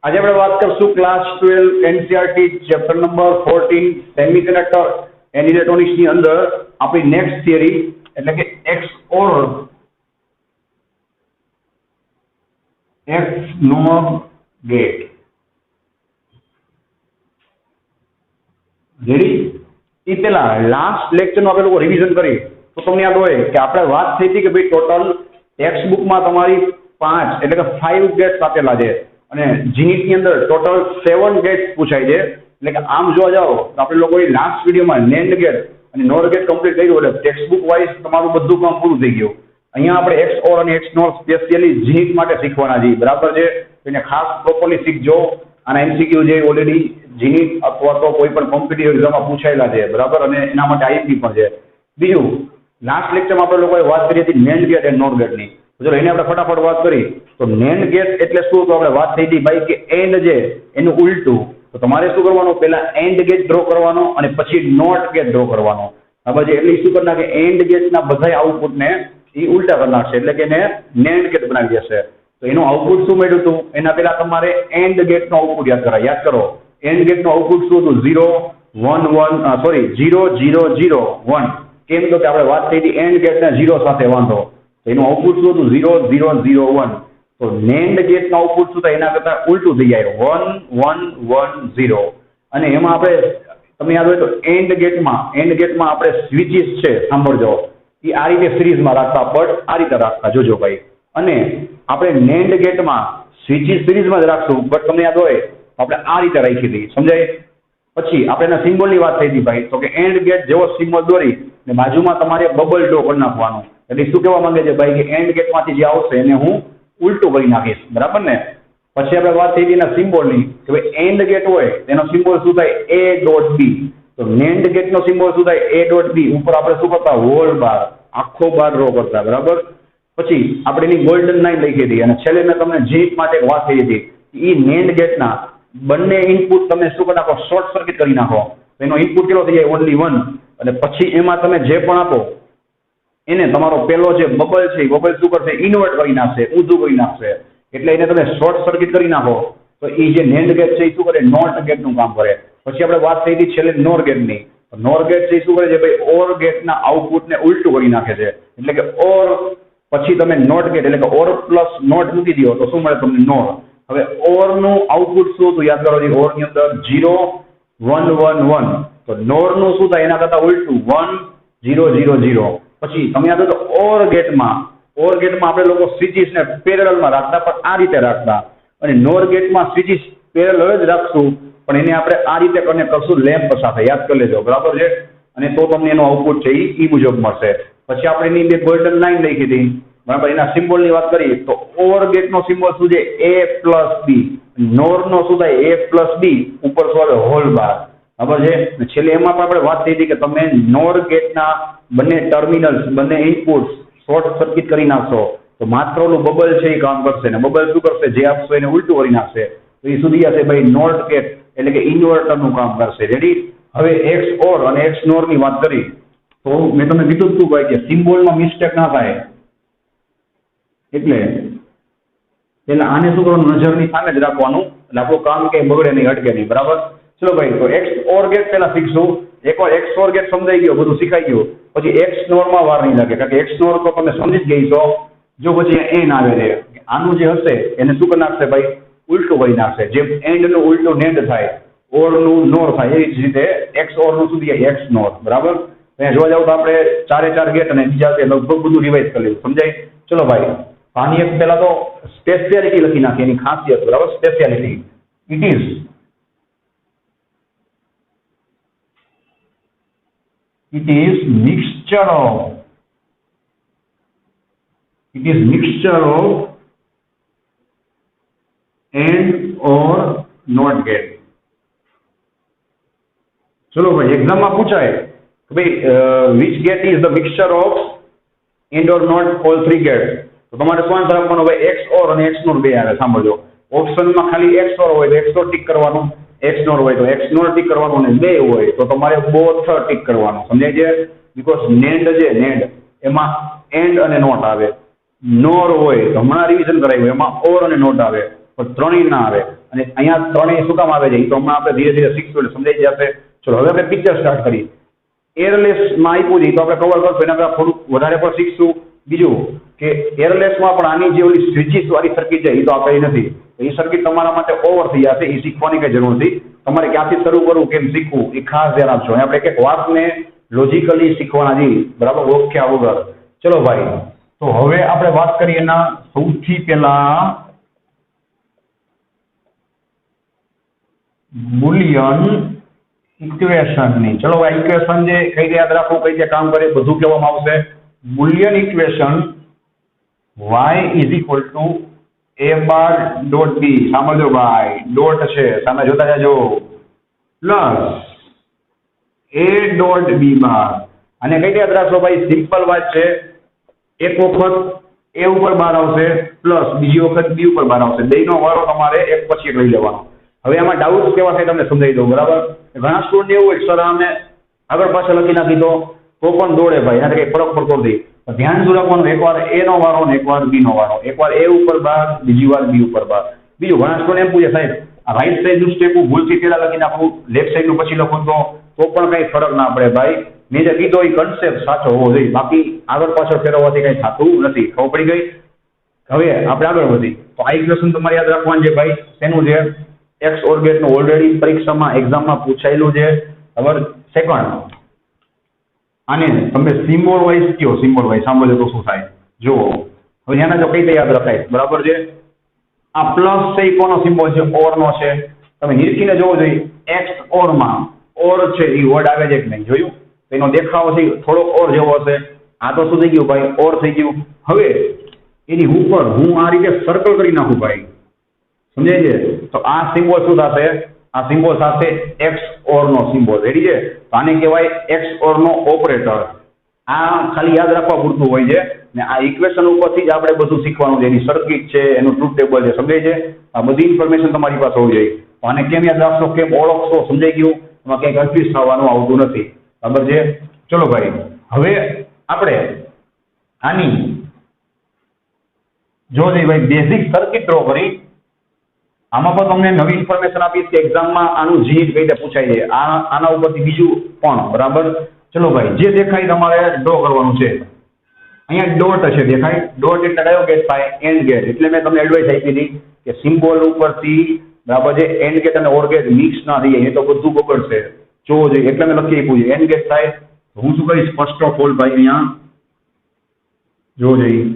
આજે આપણે વાત કરશું class 12 NCERT chapter number 14 semiconductor and electronics ની અંદર આપણી નેક્સ્ટ થિયરી એટલે કે XOR ગેટ. રેડી? એ પેલા લાસ્ટ લેક્ચર નું આપણે લોકો રિવિઝન કરી તો તમને યાદ હોય કે આપણે વાત થઈ હતી કે ભાઈ ટોટલ ટેક્સ્ટ બુકમાં તમારી 5 એટલે કે 5 ગેટ્સ આપેલા છે અને જીનીટ ની અંદર ટોટલ 7 ગેટ્સ પૂછાય છે. એટલે કે આમ જોવા જાઓ તો આપણે લોકોએ લાસ્ટ વિડીયોમાં નેન્ડ ગેટ અને નોર ગેટ કમ્પ્લીટ કર્યું એટલે ટેક્સ્ટ બુક વાઇઝ તમારું બધું કામ પૂરું થઈ ગયું. અહીંયા આપણે XOR અને XNOR સ્પેશિયલી જીનીટ માટે શીખવાના છીએ. બરાબર છે? એને ખાસ પ્રોપરલી શીખજો. આના MCQ જે ઓલરેડી જીનીટ અથવા તો કોઈ પણ કોમ્પિટિટિવ એક્ઝામમાં પૂછાયેલા છે. બરાબર? અને એના માટે આઈપી પણ છે. બીજું, લાસ્ટ લેક્ચરમાં આપણે લોકોએ વાત કરી હતી નેન્ડ ગેટ અને નોર ગેટની. ચલો એને આપણે ફટાફટ વાત કરી તો નેન્ડ ગેટ એટલે શું? તો આપણે વાત થઈ હતી ભાઈ કે એન્ડ જે એનું ઉલટું. તો તમારે શું કરવાનું? પહેલા એન્ડ ગેટ ડ્રો કરવાનો અને પછી નોટ ગેટ ડ્રો કરવાનો. હવે જે એટલે શું કરી નાખે એન્ડ ગેટના બધા આઉટપુટને એ ઉલટા કરી નાખશે એટલે કે એને નેન્ડ ગેટ બનાવી દેશે. તો એનું આઉટપુટ શું મળ્યું હતું? એના પહેલા તમારે એન્ડ ગેટનું આઉટપુટ યાદ કરો. એન્ડ ગેટનું આઉટપુટ શું હતું? 0 1 1 સોરી 0 0 0 1. કેમ તો કે આપણે વાત થઈ હતી એન્ડ ગેટને 0 સાથે વાંધો. તો એનું આઉટપુટ શું હતું? 0 0 0 1. તો નેન્ડ ગેટનું આઉટપુટ શું થાય? એના કરતા ઉલટું થઈ જાય 1 1 1 0. અને એમાં આપણે તમને યાદ હોય તો એન્ડ ગેટમાં આપણે સ્વિચીસ છે સાંભળજો એ આ રીતે સિરીઝમાં રાખતા પણ આ રીતે રાખતા જોજો ભાઈ. અને આપણે નેન્ડ ગેટમાં સ્વિચીસ સિરીઝમાં જ રાખશું બટ તમને યાદ હોય આપણે આ રીતે રાખી હતી. સમજાય? પછી આપણે એના સિમ્બોલની વાત થઈ હતી ભાઈ તો કે એન્ડ ગેટ જેવો સિમ્બોલ દોરી ને બાજુમાં તમારે બબલ ડ્રો કરી નાખવાનું. એટલે શું કહેવા માંગે છે ભાઈ કે એન્ડ ગેટમાંથી જે આવશે એને હું ઉલટું કરી નાખીશ. બરાબર ને? પછી આપણે વાત થઈ હતી એના સિમ્બોલની કે ભાઈ એન્ડ ગેટ હોય તેનો સિમ્બોલ શું થાય? A.B. તો નેન્ડ ગેટનો સિમ્બોલ શું થાય? A.B. ઉપર આપણે શું કરતા? હોલ બાર આખો બાર ડ્રો કરતા. બરાબર? પછી આપણે એની ગોલ્ડન લાઈન લખી હતી અને છેલ્લે મેં તમને જીનીટ માટે એક વાત થઈ હતી એ નેન્ડ ગેટના બંને ઇનપુટ તમે શું કરી નાખો? શોર્ટ સર્કિટ કરી નાખો. તો એનો ઇનપુટ કેટલો થઈ જાય? ઓનલી 1. અને પછી એમાં તમે જે પણ આપો એને તમારો પેલો જે બબલ છે બબલ શું કરશે? ઇન્વર્ટ કરી નાખશે, ઊંધું કરી નાખશે. એટલે એને તમે શોર્ટ સર્કિટ કરી નાખો તો એ જે નેન્ડ ગેટ છે એ શું કરે? નોટ ગેટનું કામ કરે. પછી આપણે વાત થઈ હતી છેલ્લે નોર ગેટની. નોર ગેટ છે એ શું કરે છે ભાઈ? ઓર ગેટના આઉટપુટને ઉલટું કરી નાખે છે. એટલે કે ઓર પછી તમે નોટ ગેટ એટલે કે ઓર પ્લસ નોટ મૂકી દો તો શું મળે તમને? નોર. હવે ઓર નું આઉટપુટ શું હતું? યાદ કરો. ઓર ની અંદર 0 1 1 1. તો નોર નું શું થાય? એના કરતા ઉલટું 1 0 0 0. પછી તમે યાદ તો ઓર ગેટમાં આપણે લોકો સ્વિચીસને પેરેલલમાં રાખતા પણ આ રીતે રાખતા અને નોર ગેટમાં સ્વિચીસ પેરેલલ જ રાખશું પણ એને આપણે આ રીતે કનેક્ટ કરશું લેમ્પ સાથે. યાદ કરી લેજો. બરાબર છે? અને તો તમને એનો આઉટપુટ છે એ મુજબ મળશે. પછી આપણે એની બે ગોલ્ડન લાઈન લખી હતી. બરાબર? એના સિમ્બોલની વાત કરીએ તો ઓર ગેટનો સિમ્બોલ શું છે? A+B. નોરનો શું થાય? A+B. ઉપર શું આવે? હોલ બાર. બરાબર છે? છેલ્લે એમાં પણ આપણે વાત થઈ હતી કે તમે નોર ગેટના બંને ટર્મિનલ્સ બંને ઇનપુટ્સ શોર્ટ સર્કિટ કરી નાખશો તો માત્ર ઓલું બબલ છે એ કામ કરશે ને બબલ શું કરશે? જે આપશો એને ઉલટું કરી નાખશે. તો એ સુધી જશે ભાઈ નોટ ગેટ એટલે કે ઇન્વર્ટરનું કામ કરશે. રેડી? હવે XOR અને XNOR ની વાત કરી તો મેં તમને કીધું હતું ભાઈ કે સિમ્બોલમાં મિસ્ટેક ના થાય એટલે પેલા આને શું કરવાનું? નજરની સામે જ રાખવાનું એટલે આપણું કામ કે બગડે નહીં, અટકે નહીં. બરાબર? ચલો ભાઈ તો XOR ગેટ પેલા શીખશું. એકવાર XOR ગેટ સમજાઈ ગયો, બધું શીખાઈ ગયું પછી XNOR માં વાર નહીં લાગે કારણ કે XNOR તો તમે સમજી જ ગઈ છો. જો પછી એન આવે છે આનું જે હશે એને શું કરી નાખશે ભાઈ? ઉલટું કરી નાખશે. જેમ એન્ડ નું ઉલટું નેન્ડ થાય, ઓર નું નોર થાય એ જ રીતે XOR નું શું થાય? XNOR. બરાબર? ત્યાં જોવા જાવ તો આપણે 4 ગેટ અને બીજા લગભગ બધું રિવાઇઝ કરી લીધું. સમજાય? ચલો ભાઈ આની એક પહેલા તો સ્પેશિયાલિટી લખી નાખી એની ખાસિયત. બરાબર? Speciality it is mixture of and or not gate. ચલો ભાઈ એક્ઝામમાં પૂછાય કે ભાઈ which gate is the mixture of and or not all three gates. તો તમારે શું આન્સર આપવાનો? ભાઈ XOR અને XNOR બે આવે. સાંભળજો. ઓપ્શનમાં ખાલી XOR હોય તો XOR ટિક કરવાનું, XNOR હોય તો XNOR ટિક કરવાનું અને બે હોય તો તમારે બોથ ટિક કરવાનું. સમજાય છે? બીકોઝ નેન્ડ છે નેન્ડ એમાં એન્ડ અને નોટ આવે. નોર હોય તો હમણાં રિવિઝન કરાવ્યું એમાં ઓર અને નોટ આવે. પણ ત્રણેય ના આવે. અને અહીંયા ત્રણેય શું કામ આવે છે એ તો હમણાં આપણે ધીરે ધીરે શીખશું એટલે સમજાઈ જશે. ચલો હવે આપણે પિક્ચર સ્ટાર્ટ કરીએ. એરલેસમાં આપ્યું છે તો આપણે કવર કરશું, એના કરતાં થોડુંક વધારે પણ શીખશું. બીજું કે એરલેસમાં પણ આની જે ઓલી સ્વિચીસ વાળી સર્કિટ છે એ તો આપેલી નથી. એ સર્કિટ તમારા માટે ઓવર થઈ જશે, એ શીખવાની કઈ જરૂર નથી. તમારે ક્યાંથી શરૂ કરવું, કેમ શીખવું એ ખાસ ધ્યાન આપજો. આપણે એક એક વાતને લોજિકલી શીખવાના છીએ, બરાબર, ઓળખ્યા વગર. ચલો ભાઈ, તો હવે આપણે વાત કરીએ એના સૌથી પહેલા બુલિયન ઇક્વેશનની. ચલો ભાઈ, ઇક્વેશન જે કઈ રીતે યાદ રાખવું, કઈ રીતે કામ કરે, બધું કહેવામાં આવશે. Boolean equation y is equal to a bar dot B, સાંભળજો ભાઈ, ડોટ છે સામે જોતા જાજો, plus a dot B bar. અને કઈ રીતે યાદ રાખશો ભાઈ, સિમ્પલ વાત છે. એક વખત a ઉપર બાર આવશે, પ્લસ બીજી વખત બી ઉપર બાર આવશે. બેયનો વારો તમારે એક પછી એક લઈ લેવાનો. હવે આમાં ડાઉટ કેવા થાય તમને સમજાવી દઉં, બરાબર. ઘણા સ્ટુડન્ટ એવું હોય સર અમે આગળ પાછળ લખી નાખી તો પણ દોડે ભાઈ, એનાથી કઈ ફરક પડતો નથી. ધ્યાન શું રાખવાનું, એકવાર એ નો વારો ને એકવાર બી નો વારો, એકવાર એ ઉપર બાર, બીજી વાર બી ઉપર બાર. બીજું ઘણા સ્ટુડન્ટ એમ પૂછે, સાહેબ આ રાઈટ સાઈડ નું સ્ટેપ ભૂલથી પેલા લખી નાખું, લેફ્ટ સાઈડ નું પછી લખું તો પણ કઈ ફરક ના પડે ભાઈ. મેં જે કીધો એ કન્સેપ્ટ સાચો હોવો જોઈએ, બાકી આગળ પાછળ ફેરવવાથી કઈ થતું નથી. ખબર પડી ગઈ? હવે આપણે આગળ વધી તો આ ઇક્વેશન તમારે યાદ રાખવાનું છે ભાઈ. શેનું છે? એક્સ ઓર ગેટ નું ઓલરેડી પરીક્ષામાં એક્ઝામમાં પૂછાયેલું છે. ખબર? સેકન્ડ, આને તમે સિમ્બોલ વાઇઝ કયો, સિમ્બોલ વાઇઝ સાંભળજો તો શું થાય જુઓ. હવે એના જો કઈ રીતે યાદ રખાય, બરાબર છે. આ પ્લસ છે એ કોનો સિમ્બોલ છે? ઓર નો છે. તમે નિરખીને જોવો જોઈએ, એક્સ ઓર માં ઓર છે એ વર્ડ આવે છે કે નહીં, જોયું? એનો દેખાવ છે થોડો ઓર જેવો હશે. આ તો શું થઈ ગયું ભાઈ? ઓર થઈ ગયું. હવે એની ઉપર હું આ રીતે સર્કલ કરી નાખું ભાઈ, સમજાય છે? તો આ સિમ્બોલ શું થશે? આ સિમ્બોલ સાથે એક્સ ઓર નો સિમ્બોલ. રેડી છે? તો આને કહેવાય એક્સ ઓર નો ઓપરેટર. આ ખાલી યાદ રાખવા પૂરતું હોય છે ને આ ઇક્વેશન ઉપરથી જ આપણે બધું શીખવાનું છે. એની સર્કિટ છે, એનું ટ્રુથ ટેબલ છે, સમજાય છે? આ બધી ઇન્ફોર્મેશન તમારી પાસે હોવી જોઈએ. તો આને કેમ યાદ રાખશો, કેમ ઓળખશો, સમજાઈ ગયું? એમાં કંઈ કન્ફ્યુઝ થવાનું આવતું નથી, બરાબર છે? ચલો ભાઈ, હવે આપણે આની જો ભાઈ બેઝિક સર્કિટ ડ્રો કરી. આમાં પણ તમને નવી ઇન્ફોર્મેશન આપીશ કે એક્ઝામમાં આનું જીત કઈ રીતે પૂછાય છે, આના ઉપરથી બીજું પણ, બરાબર. ચલો ભાઈ, જે દેખાય તમારે ડ્રો કરવાનું છે. અહીંયા ડોટ છે, દેખાય? ડોટ એટલે કયો ગેટ થાય? And gate. એટલે મેં તમને એડવાઇસ આપી હતી કે સિમ્બોલ ઉપરથી, બરાબર છે, એન્ડ ગેટ અને ઓર ગેટ મિક્સ ના થઈ જાય, એ તો બધું બગડશે. જોવો જોઈએ એટલે મેં લખી આપ્યું છે એન્ડ ગેટ થાય. હું શું કરીશ, ફર્સ્ટ ઓફ ઓલ ભાઈ અહીંયા જોવો જોઈએ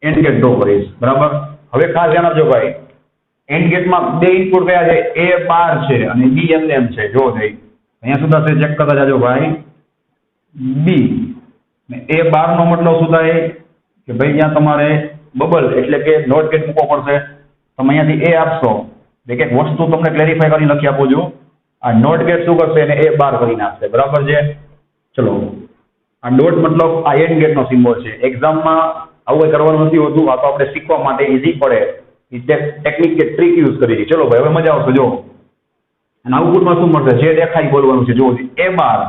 એન્ડ ગેટ ડ્રો કરીશ, બરાબર. હવે ખાસ ધ્યાન આપજો ભાઈ, એન્ડ ગેટમાં બે ઇનપુટ કયા છે? એ બાર છે અને બી એમ છે. જો ભાઈ અહીંયા શું થશે, ચેક કરતા જાજો ભાઈ. બી એ બાર નો મતલબ શું થાય કે ભાઈ ત્યાં તમારે બબલ એટલે કે નોટ ગેટ મૂકવો પડશે. તમે અહીંયાથી એ આપશો. એક વસ્તુ તમને ક્લેરિફાઈ કરીને લખી આપું છું. આ નોટ ગેટ શું કરશે એને એ બાર કરી નાખશે, બરાબર છે. ચલો, આ ડોટ મતલબ આ એન્ડ ગેટ નો સિમ્બોલ છે. એક્ઝામમાં આવું કરવાનું નથી હોતું, આ તો આપણે શીખવા માટે ઈઝી પડે ટેકનિક કે ટ્રીક યુઝ કરી છે. ચલો ભાઈ, હવે મજા આવશે. જો અને આઉટપુટમાં શું મળશે, જે દેખાય બોલવાનું છે. જો એ બાર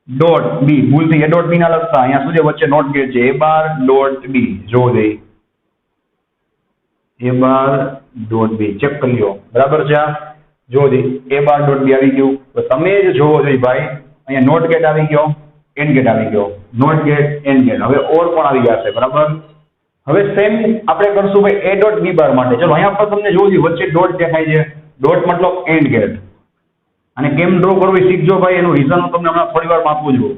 ડોટ બી, ભૂલથી એ ડોટ બી ના લખતા, અહીંયા શું છે વચ્ચે નોટ ગેટ છે, એ બાર ડોટ બી. જો જઈ એ બાર ડોટ બી ચેક કરી લ્યો, બરાબર છે. જો જઈ એ બાર ડોટ બી આવી ગયું. તો તમે જ જોવો જોઈએ ભાઈ, અહીંયા નોટ ગેટ આવી ગયો, એન્ડ ગેટ આવી ગયો, નોટ ગેટ એન્ડ ગેટ. હવે ઓર પણ આવી જશે, બરાબર. હવે સેમ આપણે કરશું ભાઈ એ ડોટ બી બાર માટે. ચલો અહીંયા પર તમને જોવું જોઈએ વચ્ચે ડોટ દેખાય છે, ડોટ મતલબ એન્ડ ગેટ. અને કેમ ડ્રો કરવું શીખજો ભાઈ, એનું રીઝન હું તમને હમણાં થોડી વાર આપું છું,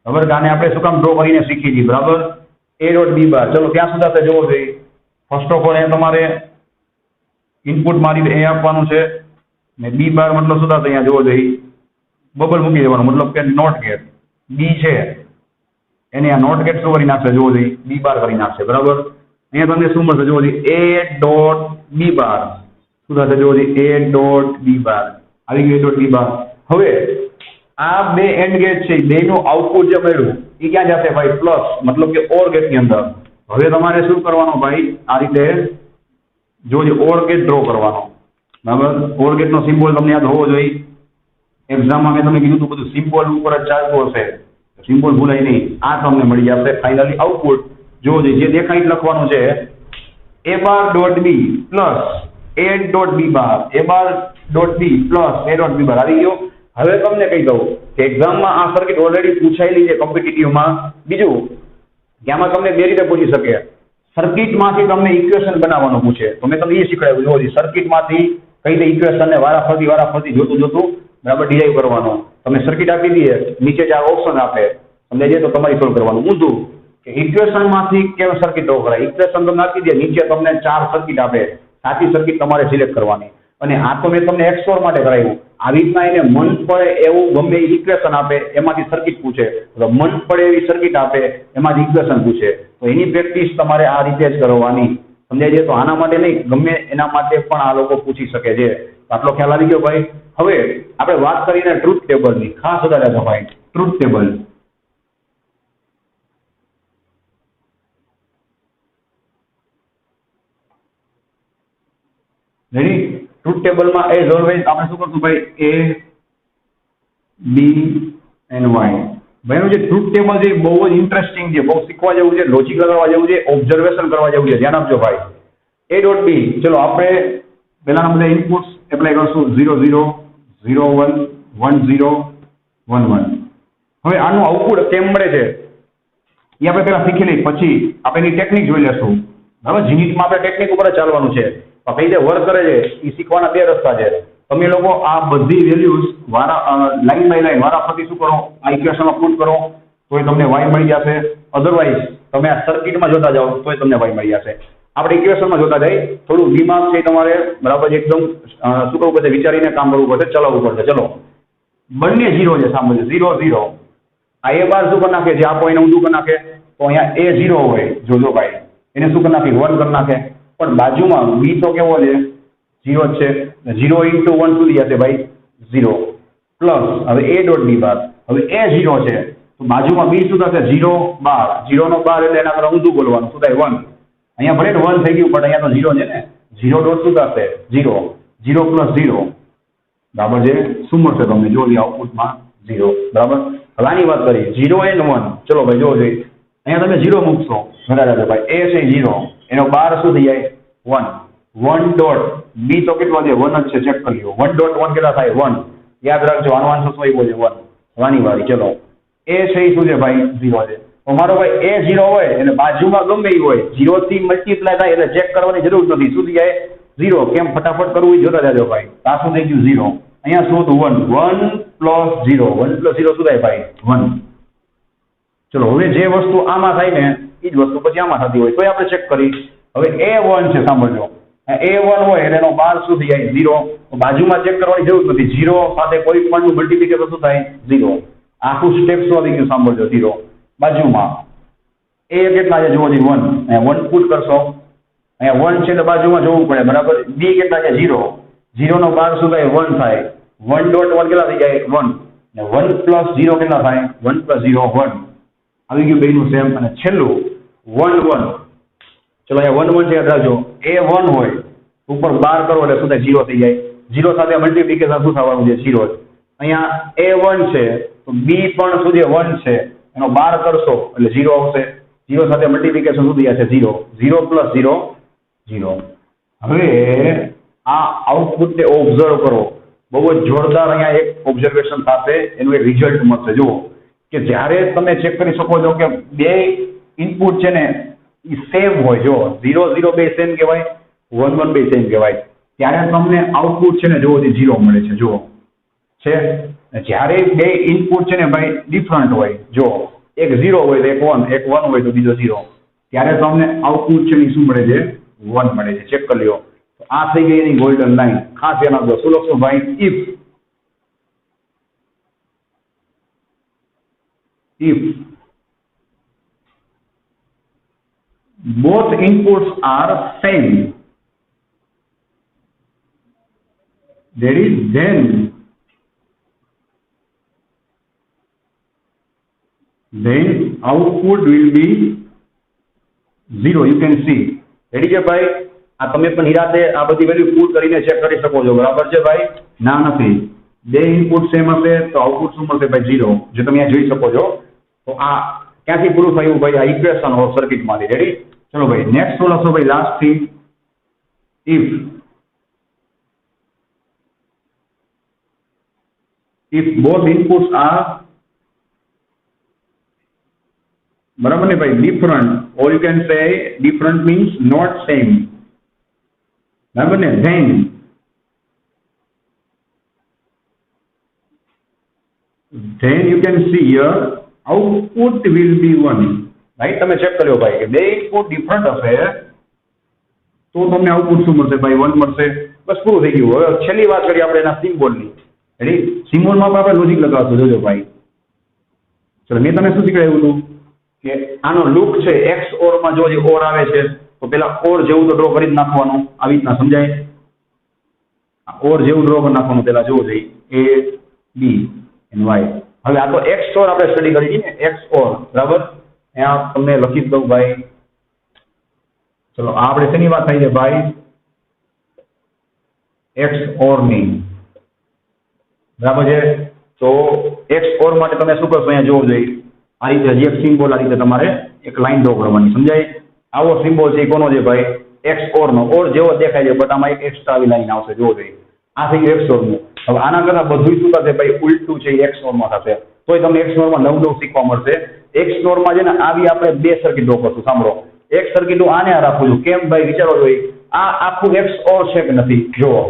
બરાબર. આને આપણે શું કામ ડ્રો કરીને શીખી છીએ, બરાબર. એ ડોટ બી બાર. ચલો ત્યાં સુધી આપણે જોવો જોઈએ. ફર્સ્ટ ઓફ ઓલ અહીંયા તમારે ઇનપુટ મારી એ આપવાનું છે ને બી બાર મતલબ શું થશે અહીંયા જોવો જોઈએ બબલ મૂકી દેવાનું, મતલબ કે નોટ ગેટ બી છે એને આ નોટ ગેટ શું કરી નાખશે, જોવો જોઈએ બી બાર કરી નાખશે, બરાબર. અહીંયા તમને શું મળશે, જોવો જોઈએ એ ડોટ બી બાર શું થશે, જોવો જોઈએ એ ડોટ બી બાર આવી ગયું, એ ડોટ બી બાર. હવે આ બે એન્ડ ગેટ છે, બેનું આઉટપુટ જે મળ્યું એ ક્યાં જશે ભાઈ, પ્લસ, મતલબ કે ઓર ગેટ ની અંદર. હવે તમારે શું કરવાનું ભાઈ, આ રીતે જોજો ઓર ગેટ ડ્રો કરવાનો, બરાબર. ઓર ગેટ નો સિમ્બોલ તમને યાદ હોવો જોઈએ. એક્ઝામમાં મેં તમને કીધું હતું બધું સિમ્બોલ ઉપર જ ચાલતું હશે, સિમ્બોલ ભૂલાય નહીં. આ તમને મળી જશે ફાઇનલી આઉટપુટ. જોવો જોઈએ જે દેખાય લખવાનું છે. A bar dot B plus A dot B bar A bar dot B plus A dot B bar આવી ગયો. હવે તમને કહી દઉં કે એક્ઝામમાં આ સર્કિટ ઓલરેડી પૂછાયેલી છે કોમ્પિટિટિવમાં. બીજું કે આમાં તમને બે રીતે પૂછી શકે. સર્કિટમાંથી તમને ઇક્વેશન બનાવવાનું પૂછે તો મેં તમને એ શીખવાડ્યું જો સર્કિટમાંથી કઈ રીતે ઇક્વેશનને વારાફરતી જોતું બરાબર ડિરાઈવ કરવાનો. તમને સર્કિટ આપી દઈએ, નીચે ચાર ઓપ્શન આપે, તમને જે તો તમારી સોલ્વ કરવાનું. ઊંધું કે ઇક્વેશનમાંથી કેમ સર્કિટ ડ્રો કરાય, ઇક્વેશન તમને આપી દે, નીચે તમને ચાર સર્કિટ આપે, સાચી સર્કિટ તમારે સિલેક્ટ કરવાની. અને આ તો મેં તમને XOR માટે કરાવ્યું. આવી રીતના એને મન પડે એવું ગમે ઇક્વેશન આપે એમાંથી સર્કિટ પૂછે, તો મન પડે એવી સર્કિટ આપે એમાંથી ઇક્વેશન પૂછે, તો એની પ્રેક્ટિસ તમારે આ રીતે જ કરવાની. સમજાય છે? તો આના માટે નહીં, ગમે એના માટે પણ આ લોકો પૂછી શકે છે. આટલો ખ્યાલ આવી ગયો ભાઈ. હવે આપણે વાત કરીને ટ્રુથ ટેબલની. ખાસ વધારે છે ભાઈ ટ્રુથ ટેબલ. રેડી? ટ્રુથ ટેબલમાં એઝ ઓલવેઝ આપણે શું કરશું ભાઈ, A B and Y. ભાઈનું જે ટ્રુથ ટેબલ છે બહુ જ ઇન્ટરેસ્ટિંગ છે, બહુ શીખવા જેવું છે, લોજિક લગાવવા જેવું છે, ઓબ્ઝર્વેશન કરવા જેવું છે. ધ્યાન આપજો ભાઈ. A ડોટ B, ચલો આપણે પહેલાના બધા ઇનપુટ્સ એપ્લાય કરશું. 0 0 0 1 1 0 1 1. હવે આનું આઉટપુટ કેમ મળે છે એ આપણે પહેલા શીખી લઈએ, પછી આપણે એની ટેકનિક જોઈ લેશું. બરાબર? જીનીટમાં આપણે ટેકનિક ઉપર જ ચાલવાનું છે. કઈ રીતે વર્ક કરે છે એ શીખવાના બે રસ્તા છે. તમે લોકો આ બધી વેલ્યુઝ લાઈન બાય લાઈન વારાફરતી શું કરો, આ ઇક્વેશનમાં પુટ કરો તો તમને y મળી જશે. અધરવાઇઝ તમે આ સર્કિટમાં જોતા જાઓ તો તમને y મળી જશે. આપણે ઇક્વેશનમાં જોતા જઈએ, થોડું દિમાગ છે તમારે બરાબર એકદમ શું કરવું પડશે, વિચારીને કામ કરવું પડશે, ચલાવવું પડશે. ચલો, બંને 0 છે, સાંભળજો 0 0. આ એ બાર શું કરી નાખે છે, આ પોઈન્ટ ઊંધું કરી નાખે તો અહીંયા એ 0 હોય, જોજો ભાઈ, એને શું કરી નાખે 1 કરી નાખે. પણ બાજુમાં બી તો કેવો છે, 0 જ છે. 0 into 1 સુધી જશે ભાઈ 0 પ્લસ હવે એ ડોટ બી બાર. હવે એ 0 છે તો બાજુમાં બી શું થશે 0 બાર. 0 નો બાર એટલે એના કરતા ઊંધું બોલવાનું, શું થાય 1. અહીંયા ભલે 1 થઈ ગયું પણ અહીંયા તો 0 છે ને. 0 ડોટ શું થશે 0 0 પ્લસ 0 બરાબર છે. શું મળશે તમને જો આઉટપુટમાં 0. બરાબર? હવે આની વાત કરીએ 0 and 1. ચલો ભાઈ જોવો જોઈએ, અહીંયા તમે 0 મૂકશો બરાબર ભાઈ, એ છે 0, એનો બાર શું થઈ જાય 1. 1 ડોટ બી તો કેટલો છે 1 જ છે, ચેક કરી લો. 1 ડોટ 1 કેટલા થાય 1. યાદ રાખજો આનો આન્સર શું આવ્યો છે 1. વાની વારી. ચલો, એ છે શું છે ભાઈ 0 છે. તો મારો ભાઈ એ 0 હોય એટલે બાજુમાં ગમે એ હોય 0 થી મલ્ટીપ્લાય થાય એટલે ચેક કરવાની જરૂર નથી. શું થઈ જાય 0. કેમ ફટાફટ કરવું એ જોતા જાજો ભાઈ. આ શું થઈ ગયું 0. અહીંયા શું હતું 1. 1 પ્લસ 0. 1 પ્લસ 0 શું થાય ભાઈ 1. ચલો, હવે જે વસ્તુ આમાં થાય ને એ જ વસ્તુ પછી આમાં થતી હોય તો આપણે ચેક કરી. હવે A1 છે, સાંભળજો. A1 હોય એટલે એનો બાર શું થઈ જાય 0. બાજુમાં ચેક કરવાની જરૂર નથી. 0 સાથે કોઈ પણ નું મલ્ટીપ્લિકેશન શું થાય 0. આખું સ્ટેપ શું આવી ગયું સાંભળજો. 0 બાજુમાં A કેટલા છે જોવો 1. અહીંયા 1 પુટ કરશો, અહીંયા 1 છે એટલે બાજુમાં જોવું પડે બરાબર. B કેટલા છે 0. 0 નો બાર શું થાય 1 થાય. 1 ડોટ 1 કેટલા થઈ જાય 1. ને 1 પ્લસ 0 કેટલા થાય 1 પ્લસ 0 1. આવી ગયું બેયનું સેમ. અને છેલ્લું 1 1. ચલો અહીંયા 1 1 છે, યાદ રાખજો. A1 હોય ઉપર બાર કરો એટલે શું થાય 0 થઈ જાય. 0 સાથે મલ્ટીપ્લિકેશન શું થવાનું છે 0. અહીંયા A1 છે તો B પણ શું છે 1 છે, એનો બાર કરશો એટલે 0 આવશે. 0 સાથે મલ્ટીપ્લિકેશન શું થઈ જશે 0. 0 પ્લસ 0 0. હવે આ આઉટપુટને ઓબ્ઝર્વ કરો. બહુ જ જોરદાર અહીંયા એક ઓબ્ઝર્વેશન થશે, એનું એક રિઝલ્ટ મળશે. જુઓ કે જ્યારે તમે ચેક કરી શકો છો કે બે ઇનપુટ છે ને એ સેમ હોય, જો 0 0 બે સેમ કહેવાય, 1 1 બે સેમ કહેવાય, ત્યારે તમને આઉટપુટ છે ને જુઓ 0 મળે છે. જુઓ છે. જ્યારે બે ઇનપુટ છે ને ભાઈ ડિફરન્ટ હોય, જો એક 0 હોય તો એક 1, એક 1 હોય તો બીજો 0, ત્યારે તમને આઉટપુટ છે ને શું મળે છે 1 મળે છે. ચેક કરી લો. તો આ થઈ ગઈ એની ગોલ્ડન લાઈન. ખાસ ધ્યાન આપજો. શું લખશો ભાઈ? if both inputs are same, that is then output will be 0. You can see. Ready છે ભાઈ? આ તમે પણ નિરાતે આ બધી વેલ્યુ પુટ કરીને ચેક કરી શકો છો. બરાબર છે ભાઈ? ના નથી. બે ઇનપુટ સેમ હશે તો આઉટપુટ શું મળશે ભાઈ 0, જે તમે અહીંયા જોઈ શકો છો. તો આ ક્યાંથી પૂરું થયું ભાઈ? આ ઇક્વેશન ઓફ સર્કિટમાંથી. રેડી? ચલો ભાઈ નેક્સ્ટ શું લખશો ભાઈ લાસ્ટ થી if both inputs are બરાબર ને ભાઈ different, or you can say different means not same, બરાબર ને, then you can see here output will be 1, right? તમે ચેક કર્યો ભાઈ કે બે ઇનપુટ ડિફરન્ટ હશે તો તમને આઉટપુટ શું મળશે ભાઈ 1 મળશે. બસ પૂરું થઈ ગયું. હવે છેલ્લી વાત કરીએ આપણે એના સિમ્બોલની. રેડી? સિમ્બોલમાં આપણે લોજિક લગાવશું. જોજો ભાઈ, ચલો મેં તમને શું શીખવાડ્યું હતું કે આનો લુક છે એક્સ ઓર માં જો જે ઓર આવે છે તો પેલા ઓર જેવું તો ડ્રો કરી જ નાખવાનું. આવી રીતના સમજાય? ઓર જેવું ડ્રો કરી નાખવાનું પેલા જોવું જોઈએ એ બી એન્ડ વાય. હવે આ તો એક્સ ઓર આપણે સ્ટડી કરી ને એક્સ ઓર, બરાબર? અહીંયા તમને લખી દઉં ભાઈ. ચલો આ આપણે શેની વાત થઈ છે ભાઈ? એક્સ ઓર ની, બરાબર છે? તો એક્સ ઓર માટે તમે શું કરશો? અહીંયા જોવું જોઈએ આ રીતે હજી એક સિમ્બોલ આ રીતે તમારે એક લાઈન ડ્રો કરવાની. સમજાય? આવો સિમ્બોલ છે કોનો છે ભાઈ? એક્સ ઓર નો. ઓર જેવો દેખાય છે બટ આમાં એક એક્સ્ટ્રા આવી લાઈન આવશે. જોવો જોઈએ આ થઈ ગયું એક્સ ઓર નું. હવે આના કરતા બધું શું થશે ભાઈ? ઉલટું છે એક્સ ઓર માં થશે. તોય તમને એક્સ ઓર માં નવું શીખવા મળશે. એક્સ ઓર માં છે ને આવી આપણે બે સર્કિટ ડ્રો કરશું. સાંભળો, એક સર્કિટ હું આને રાખું છું. કેમ ભાઈ? વિચારો જોઈએ આ આખું એક્સ ઓર છે કે નથી. જુઓ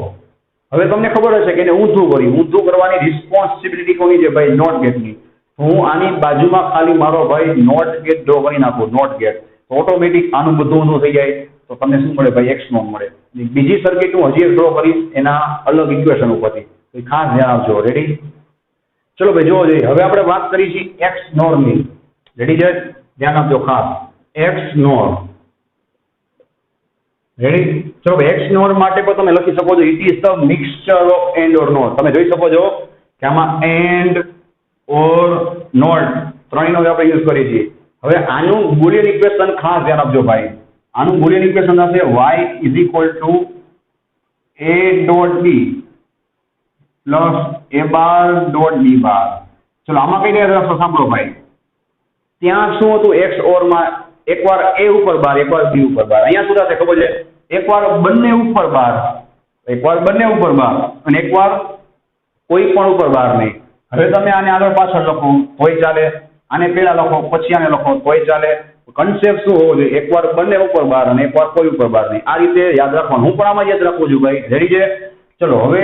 હવે તમને ખબર હશે કે એને ઊંધું કર્યું. ઊંધું કરવાની રિસ્પોન્સિબિલિટી કોની છે ભાઈ? નોટ ગેટની. હું આની બાજુમાં ખાલી મારો ભાઈ નોટ ગેટ ડ્રો કરી નાખું. નોટ ગેટ તો ઓટોમેટિક આનું બધું ઊંધું થઈ જાય. તો તમને શું મળે ભાઈ? એક્સ નોટ મળે. બીજી સર્કિટ હું હજી એક ડ્રો કરીશ એના અલગ ઇક્વેશન ઉપરથી. તો ખાસ ધ્યાન આપજો. રેડી? ચલો ભાઈ જોવો જોઈએ. હવે આપણે વાત કરી છે એક્સ નોર ની. રેડી છે? ધ્યાન આપજો ખાસ. એક્સ નોર. રેડી? ચલો ભાઈ એક્સ નોર માટે પણ તમે લખી શકો છો it is the mixture of and or not. તમે જોઈ શકો છો કે આમાં એન્ડ ઓર નોટ ત્રણેયનો આપણે યુઝ કરીએ છીએ. હવે આનું બુલિયન ઇક્વેશન ખાસ ધ્યાન આપજો ભાઈ. આનું બુલિયન ઇક્વેશન હશે y is equal to a dot b plus a bar dot b બાર. ચલો આમાં કઈ રીતે રસ્તો સાંભળો ભાઈ. ત્યાં શું હતું એક્સ ઓર માં? એકવાર a ઉપર બાર, એકવાર b ઉપર બાર. અહીંયા શું થશે ખબર છે? એકવાર બંને ઉપર બાર, એકવાર બંને ઉપર બાર અને એકવાર કોઈ પણ ઉપર બાર નહીં. હવે તમે આને આગળ પાછળ લખો તોય ચાલે, આને પેલા લખો પછી આને લખો તોય ચાલે. કન્સેપ્ટ શું હોવો જોઈએ? એકવાર બંને ઉપર બાર અને એકવાર કોઈ ઉપર બાર નહીં. આ રીતે યાદ રાખવાનું. હું પણ આમાં યાદ રાખું છું ભાઈ. રેડી છે? ચલો હવે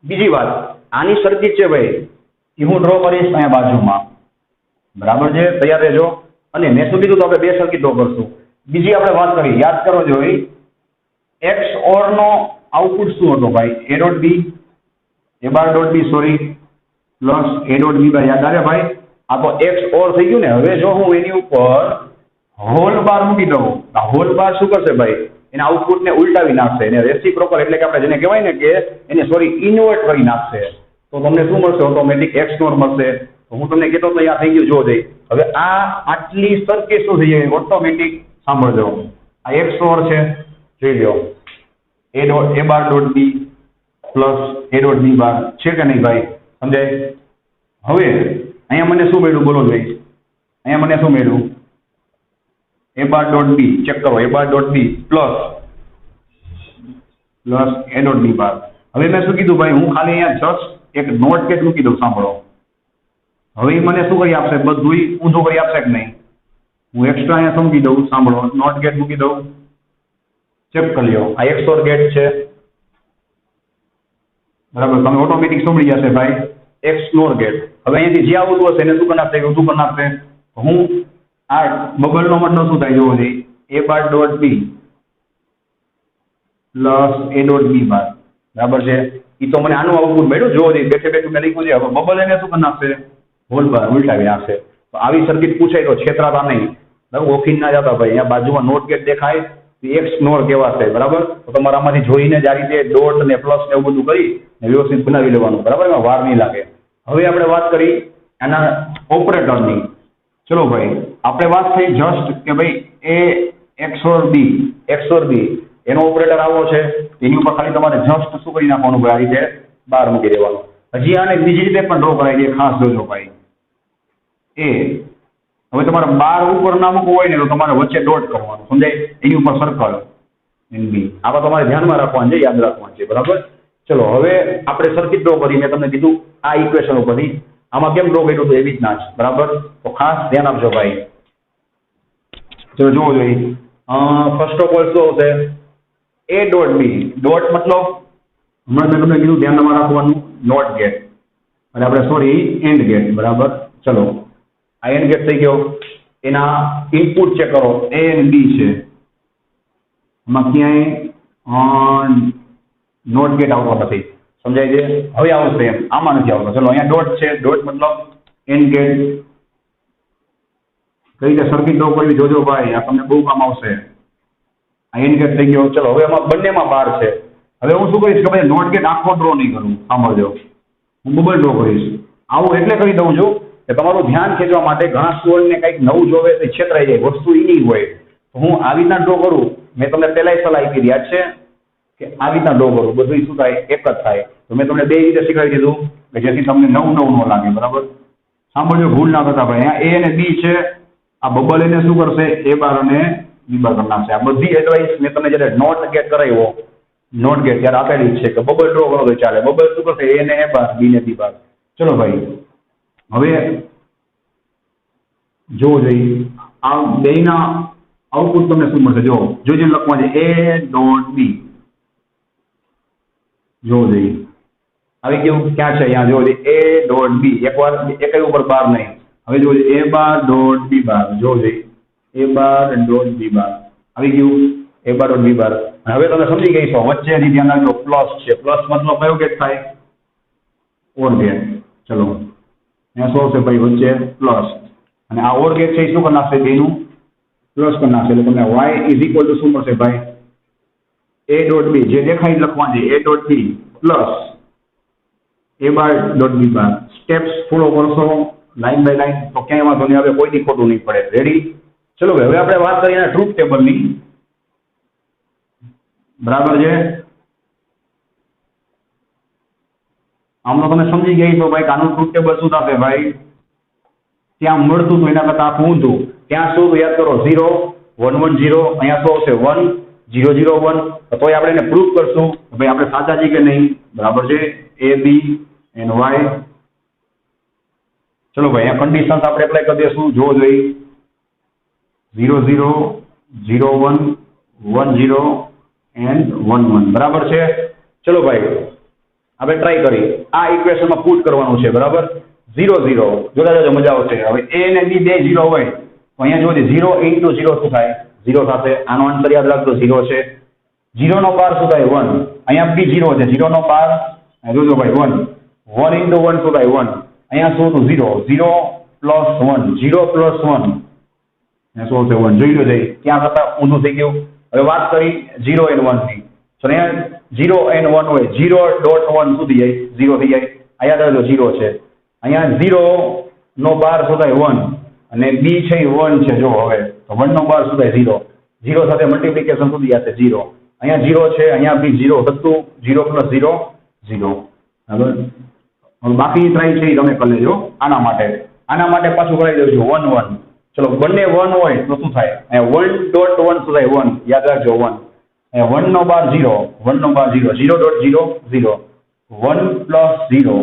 બીજી વાત, આની સર્કિટ છે ભાઈ એ હું ડ્રો કરીશ અહીંયા બાજુમાં. બરાબર છે? તૈયાર રહેજો. અને મેં શું કીધું તો આપણે બે સર્કિટ ડ્રો કરશું. બીજી આપણે વાત કરી, યાદ કરો જોઈએ એક્સ ઓર નો આઉટપુટ શું હતો ભાઈ? a dot b, a bar dot b sorry plus a dot b બાર. યાદ આવે ભાઈ? આ તો એક્સ ઓર થઈ ગયું ને. હવે જો હું એની ઉપર હોલ બાર મૂકી દઉં, આ હોલ બાર શું કરશે ભાઈ? એના આઉટપુટને ઉલટાવી નાખશે. એને રેસિપ્રોકલ એટલે કે આપણે જેને કહેવાય ને કે એને સોરી ઇન્વર્ટ કરી નાખશે. તો તમને શું મળશે? ઓટોમેટિક એક્સ નોર મળશે. તો હું તમને કહેતો તો આ થઈ ગયું. જો જઈ હવે આ આટલી સર્કિટ શું થઈ જાય? ઓટોમેટિક સાંભળજો. આ એક્સ નોર છે જોઈ લો. a bar dot b plus a dot b બાર છે કે નહીં ભાઈ? સમજાય? હવે અહીંયા મને શું મળ્યું બોલો ભાઈ? અહીંયા મને શું મળ્યું? a bar dot b. Check કરો. a bar dot b plus a dot b બાર. હવે મેં શું કીધું ભાઈ? હું ખાલી અહીંયા જસ્ટ એક નોટ ગેટ મૂકી દઉં. સાંભળો, હવે મને શું કરી આપશે? બધું ઊંધું કરી આપશે કે નહીં? હું એક્સ્ટ્રા અહીંયા સમજી દઉં. સાંભળો, નોટ ગેટ મૂકી દઉં. ચેક કરી લો. આ એક્સ ઓર ગેટ છે. બરાબર? તમે ઓટોમેટિક સમજી જશે ભાઈ એક્સ નોર ગેટ. હવે અહીંયાથી જે આવતું હશે એને શું કરી નાખશે? ઊંધું કરી નાખશે. હું આ બબલનો મતલબ શું થાય જોવો જોઈએ? a bar dot b plus a dot b બાર. બરાબર છે? એ તો મને આનું આઉટપુટ મળ્યું. જોવો જોઈએ બેઠે બેઠું મેં લખ્યું છે. હવે બબલ એને શું કરી નાખશે? હોલ બાર ઉલટાવી નાખશે. તો આવી સર્કિટ પૂછાય તો છેતરાતા નહીં. બરાબર? ઓફિસ ના જતા ભાઈ. અહીંયા બાજુમાં નોટ ગેટ દેખાય એક્સ નોર કહેવાશે. બરાબર? તો તમારે આમાંથી જોઈને જ આ રીતે ડોટ ને પ્લસ ને એવું બધું કરી વ્યવસ્થિત બનાવી લેવાનું. બરાબર? એમાં વાર નહીં લાગે. હવે આપણે વાત કરી આના ઓપરેટરની. ચલો ભાઈ આપણે વાત થઈ જસ્ટ કે ભાઈ એ એક્સ ઓર બી, એક્સ ઓર બી એનો ઓપરેટર આવો છે. એની ઉપર ખાલી તમારે જસ્ટ શું કરી નાખવાનું ભાઈ? આ રીતે બાર મૂકી દેવાનું. હજી આને બીજી રીતે પણ ડ્રો કરાય છે. ખાસ જોજો ભાઈ. હવે તમારે 12 ઉપર ના મૂકવું હોય ને તો તમારે વચ્ચે ડોટ કરવાનું, સમજાય? એની ઉપર સર્કલ એનબી. આવા તમારે ધ્યાનમાં રાખવાનું છે, યાદ રાખવાનું છે, બરાબર? ચલો હવે આપણે સર્કિટ ડ્રો કરી. મેં તમને કીધું આ ઇક્વેશન ઉપરથી. આમાં કેમ ડ્રો કર્યું હતું એવી રીતના જ, બરાબર? તો ખાસ ધ્યાન આપજો ભાઈ. ચલો જોવો જોઈએ. ફર્સ્ટ ઓફ ઓલ શું આવશે? એ ડોટ બી. ડોટ મતલબ હમણાં મેં તમને કીધું ધ્યાનમાં રાખવાનું, નોટ ગેટ, અને આપણે સોરી એન્ડ ગેટ, બરાબર? ચલો આ એન્ડ ગેટ થઈ ગયો. એના ઇનપુટ ચેક કરો, એ અને બી છે. એમાં ક્યાંય નોટ ગેટ આવતો નથી, સમજાય છે? હવે આવશે એમ, આમાં નથી આવતો. ચલો અહીંયા ડોટ છે, ડોટ મતલબ એન્ડ ગેટ. કઈ રીતે સર્કિટ ડ્રો કરવી જોજો ભાઈ, આ તમને બહુ કામ આવશે. આ એન્ડ ગેટ થઈ ગયો. ચલો હવે આમાં બંનેમાં 12 છે. હવે હું શું કરીશ કે ભાઈ નોટ ગેટ આખો ડ્રો નહીં કરું, સાંભળજો, હું બબલ ડ્રો કરીશ. આવું એટલે કરી દઉં છું કે તમારું ધ્યાન ખેંચવા માટે. ઘણા સ્ટુડન્ટને કંઈક નવું જોવે તો છેતરાઈ જાય, વસ્તુ એની હોય. તો હું આવી રીતના ડ્રો કરું. મેં તમને પહેલા સલાહ આપી યાદ છે કે આવી રીતના ડ્રો કરું, બધું શું થાય? એક જ થાય. તો મેં તમને બે રીતે શીખવાડી દીધું કે જેથી તમને નવું ન લાગે, બરાબર? સાંભળજો, ભૂલ ના કરતા ભાઈ. અહીંયા એ અને બી છે. આ બબલ એને શું કરશે? એ બાર અને બી બાર કરી નાખશે. આ બધી એડવાઇસ મેં તમને જ્યારે નોટ ગેટ કરાવ્યો, નોટ ગેટ ત્યારે આપેલી છે કે બબલ ડ્રો કરો તો ચાલે. બબલ શું કરશે? એ ને એ બાર, બી ને બી બાર. ચલો ભાઈ હવે જોવો જોઈએ આ બેના આઉટપુટ તમને શું મળશે. જો જોજો લખવા છે એ ડોટ બી. જોવો જોઈએ આવી ગયું. ક્યાં છે? અહીંયા જોવો જોઈએ એ ડોટ બી. એકવાર એક ઉપર બાર નહીં. હવે જોવો જોઈએ એ બાર ડોટ બી બાર. જોવો જોઈએ એ બાર ડોટ બી બાર. આવી ગયું એ બાર ડોટ બી બાર. હવે તમે સમજી ગઈ છો. વચ્ચે ધ્યાન રાખજો પ્લસ છે. પ્લસ મતલબ કયો ગેટ થાય? Or get. ચલો અહીંયા શું છે ભાઈ? વચ્ચે પ્લસ. અને આ ઓર ગેટ છે એ શું કરી નાખશે? બેનું પ્લસ કરી નાખશે. એટલે તમને y ઇઝ ઇક્વલ ટુ શું મળશે ભાઈ? A dot B. જે દેખાય લખવાનું છે A dot B plus A bar dot B bar. Steps follow કરશો લાઈન બાય લાઈન તો ક્યાંય વાંધો નહીં આવે, કોઈની ખોટું નહીં પડે. રેડી? ચલો હવે આપણે વાત કરીએ ટ્રુથ ટેબલની, બરાબર છે? આમ તો તમે સમજી ગઈ તો ભાઈ આનું ટ્રુથ ટેબલ શું થશે ભાઈ? ત્યાં મળતું હતું એના કરતા આખું ઊંધું. ત્યાં શું યાદ કરો? 0 1 1 0. અહીંયા શું આવશે? 1 0 0 1. તોય આપણે એને પ્રૂફ કરશું ભાઈ આપણે સાચા છીએ કે નહીં, બરાબર છે? એ બી એન્ડ વાય. ચલો ભાઈ અહીંયા કન્ડિશન્સ આપણે એપ્લાય કરી દઈશું. જોવો જોઈએ 0 0 0 1 1 0 એન્ડ 1 1, બરાબર છે? ચલો ભાઈ આપણે ટ્રાય કરી. આ ઇક્વેશનમાં પુટ કરવાનું છે, બરાબર? 0 0 જોતા જજો, મજા આવશે. હવે એ અને બી બે 0 હોય તો અહીંયા જોજો 0 ઇન્ટુ 0 શું થાય? 0 થશે. આનો આન્સર યાદ રાખજો 0 છે. 0 નો પાર શું થાય? 1. અહીંયા બી 0 છે. 0 નો પાર જોજો ભાઈ 1. 1 ઇન્ટુ 1 શું થાય? 1. અહીંયા શું હતું? 0. 0 પ્લસ 1. 0 પ્લસ 1 અહીંયા શું થશે? 1. જોઈ લો જઈ ક્યાં કરતા ઊંધું થઈ ગયું. હવે વાત કરી 0 એન્ડ 1 ની. તો અહીંયા 0 એન્ડ 1 હોય 0.1 સુધી જાય 0 થઈ જાય. આ યાદ રાખજો 0 છે. અહીંયા 0 નો બાર શું થાય? 1. અને બી છે એ 1 છે. જો હવે તો 1 નો બાર શું થાય? 0. 0 સાથે મલ્ટીપ્લિકેશન સુધી આવશે 0. અહીંયા 0 છે, અહીંયા બી 0 હતું. 0 પ્લસ 0 0, બરાબર? હવે બાકી ટ્રાય છે એ તમે કરી લેજો. આના માટે પાછું કરાવી દઉં છું 1 1. ચલો બંને 1 હોય તો શું થાય? અહીંયા 1.1 શું થાય? 1. યાદ રાખજો 1. અહીંયા 1 નો બાર 0. 1 નો બાર 0. 0.0 0. 1 પ્લસ 0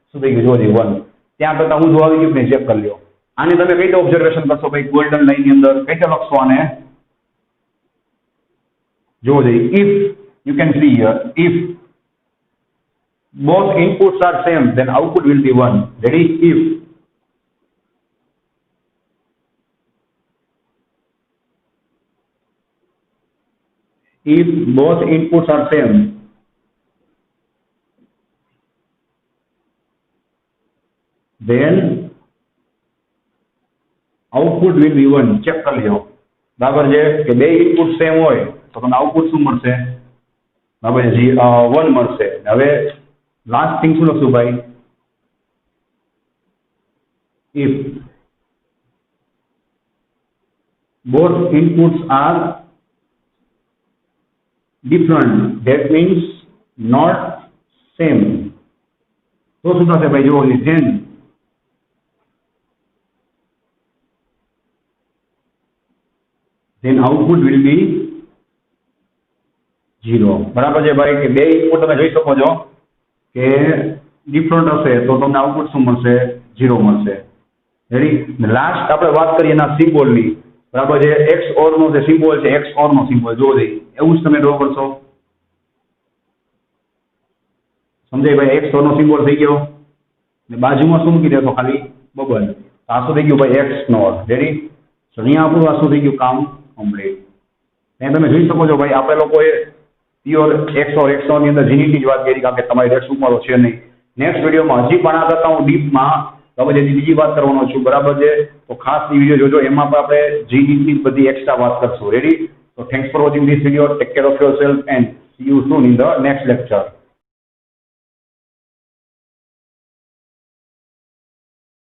શું થઈ ગયું? જોજો 1. ત્યાં કરતા હું જો આવી ગયું ને ચેક કરી લ્યો. આને તમે કઈ રીતે ઓબ્ઝર્વેશન કરશો ભાઈ? ગોલ્ડન લાઈન ની અંદર કઈ રીતે લખશો આને? જોવો જોઈએ if you can see here, if both inputs are same then output will be 1. Ready? If both inputs are same then output will be 1. Check કરી લ્યો, બરાબર છે? કે બે ઇનપુટ સેમ હોય તો તમને આઉટપુટ શું મળશે? બરાબર છે? 1 મળશે. હવે લાસ્ટ થિંગ શું લખશું ભાઈ? if both inputs are different that means not same. તો શું થશે ભાઈ? જો then then output will be 0. બરાબર છે ભાઈ કે બે ઇનપુટ તમે જોઈ શકો છો કે ડિફરન્ટ હશે તો તમને આઉટપુટ શું મળશે? 0 મળશે. રેડી. લાસ્ટ આપણે વાત કરીએ એના સિમ્બોલની. બરાબર છે, XOR નો જે સિમ્બોલ છે, XOR નો સિમ્બોલ જો દે એવું જ તમે ડ્રો કરશો. સમજાય ભાઈ? XOR નો સિમ્બોલ થઈ ગયો ને બાજુમાં શું મૂકી દેશો? ખાલી બબલ. આ શું થઈ ગયું ભાઈ? XNOR. રેડી. તો અહીંયા આપણું આ શું થઈ ગયું? કામ કમ્પ્લીટ. ત્યાં તમે જોઈ શકો છો ભાઈ આપણે લોકોએ પ્યોર XOR ની અંદર જીનીટી જ વાત કરી, કારણ કે તમારી ટેક્સ્ટબુકમાં તો છે નહીં. નેક્સ્ટ વિડીયોમાં હજી પણ આ કરતા હું ડીપમાં હવે જેની બીજી વાત કરવાનો છું. બરાબર છે, તો ખાસ એ વિડીયો જોજો, એમાં પણ આપણે જીનીટી બધી એક્સ્ટ્રા વાત કરશું. રેડી. તો thanks for watching this video. Take care of your self and C you soon in the next lecture.